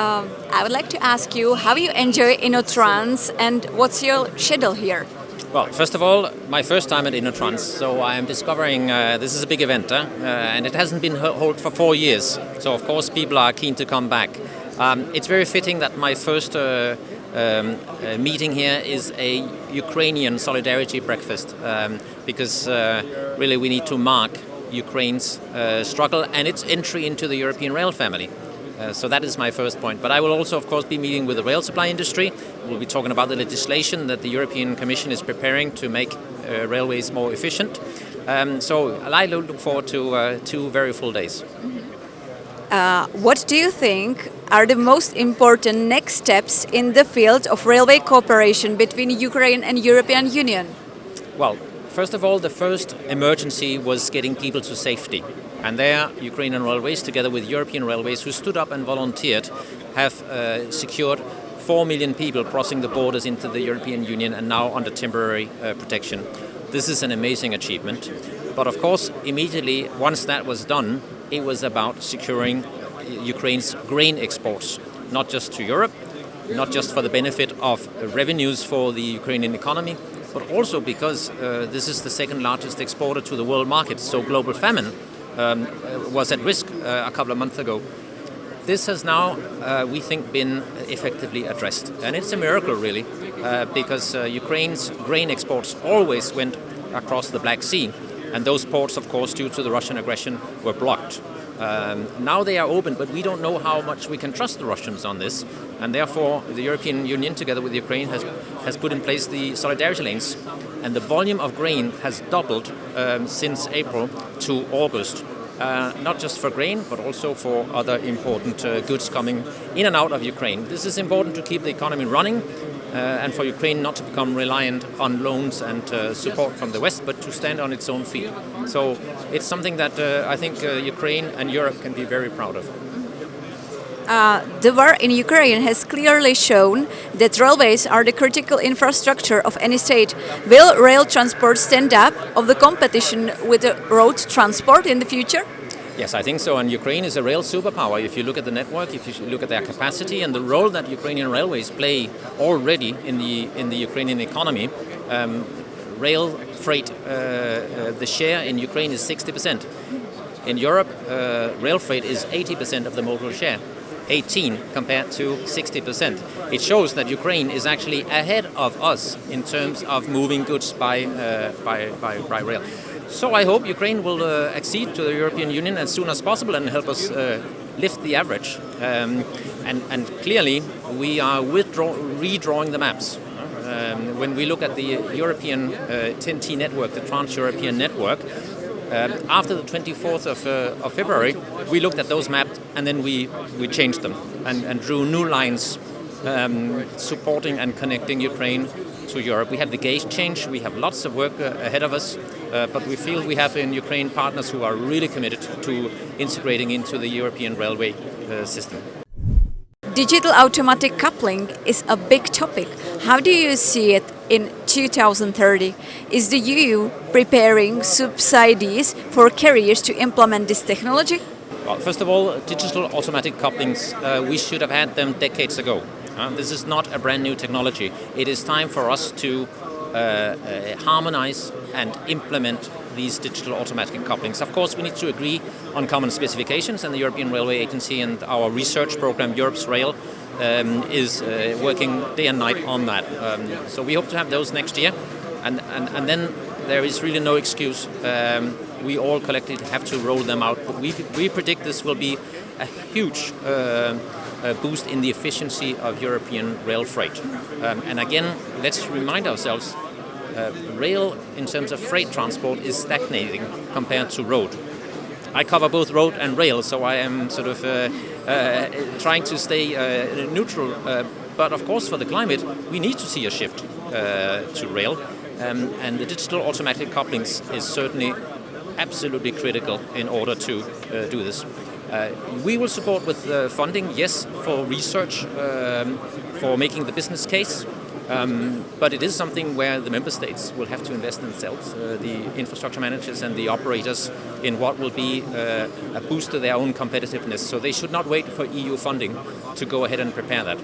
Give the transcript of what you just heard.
I would like to ask you how you enjoy InnoTrans and what's your schedule here? Well, first of all, my first time at InnoTrans, so I am discovering this is a big event, and it hasn't been held for 4 years. So of course people are keen to come back. It's very fitting that my first meeting here is a Ukrainian solidarity breakfast, because really we need to mark Ukraine's struggle and its entry into the European rail family. So that is my first point. But I will also, of course, be meeting with the rail supply industry. We'll be talking about the legislation that the European Commission is preparing to make railways more efficient. So I look forward to 2 very full days. What do you think are the most important next steps in the field of railway cooperation between Ukraine and European Union? Well, first of all, the first emergency was getting people to safety. And there, Ukrainian Railways, together with European Railways, who stood up and volunteered, have secured 4 million people crossing the borders into the European Union and now under temporary protection. This is an amazing achievement. But of course, immediately, once that was done, it was about securing Ukraine's grain exports, not just to Europe, not just for the benefit of revenues for the Ukrainian economy, but also because this is the second largest exporter to the world market, so global famine was at risk a couple of months ago. This has now, we think, been effectively addressed. And it's a miracle, really, because Ukraine's grain exports always went across the Black Sea. And those ports, of course, due to the Russian aggression, were blocked. Now they are open, but we don't know how much we can trust the Russians on this. And therefore, the European Union, together with Ukraine, has put in place the solidarity lanes. And the volume of grain has doubled since April to August. Not just for grain, but also for other important goods coming in and out of Ukraine. This is important to keep the economy running and for Ukraine not to become reliant on loans and support from the West, but to stand on its own feet. So it's something that I think Ukraine and Europe can be very proud of. The war in Ukraine has clearly shown that railways are the critical infrastructure of any state. Will rail transport stand up of the competition with the road transport in the future? Yes, I think so. And Ukraine is a rail superpower. If you look at the network, if you look at their capacity and the role that Ukrainian railways play already in the Ukrainian economy, rail freight, the share in Ukraine is 60%. In Europe, rail freight is 80% of the modal share. 18 compared to 60%. It shows that Ukraine is actually ahead of us in terms of moving goods by rail. So I hope Ukraine will accede to the European Union as soon as possible and help us lift the average. And clearly we are redrawing the maps. When we look at the European TEN-T network, the Trans-European network, after the 24th of February, we looked at those maps and then we changed them and drew new lines supporting and connecting Ukraine to Europe. We have the gauge change, we have lots of work ahead of us, but we feel we have in Ukraine partners who are really committed to integrating into the European railway system. Digital automatic coupling is a big topic. How do you see it in 2030? Is the EU preparing subsidies for carriers to implement this technology? Well, first of all, digital automatic couplings, we should have had them decades ago. This is not a brand new technology. It is time for us to harmonize and implement these digital automatic couplings. Of course, we need to agree on common specifications, and the European Railway Agency and our research program, Europe's Rail, is working day and night on that. So we hope to have those next year, and then there is really no excuse. We all collectively have to roll them out. But we predict this will be a huge boost in the efficiency of European rail freight. And again, let's remind ourselves, rail in terms of freight transport is stagnating compared to road. I cover both road and rail, so I am sort of trying to stay neutral. But of course, for the climate, we need to see a shift to rail. And the digital automatic couplings is certainly absolutely critical in order to do this. We will support with funding, yes, for research, for making the business case. But it is something where the member states will have to invest themselves, the infrastructure managers and the operators, in what will be a boost to their own competitiveness. So they should not wait for EU funding to go ahead and prepare that.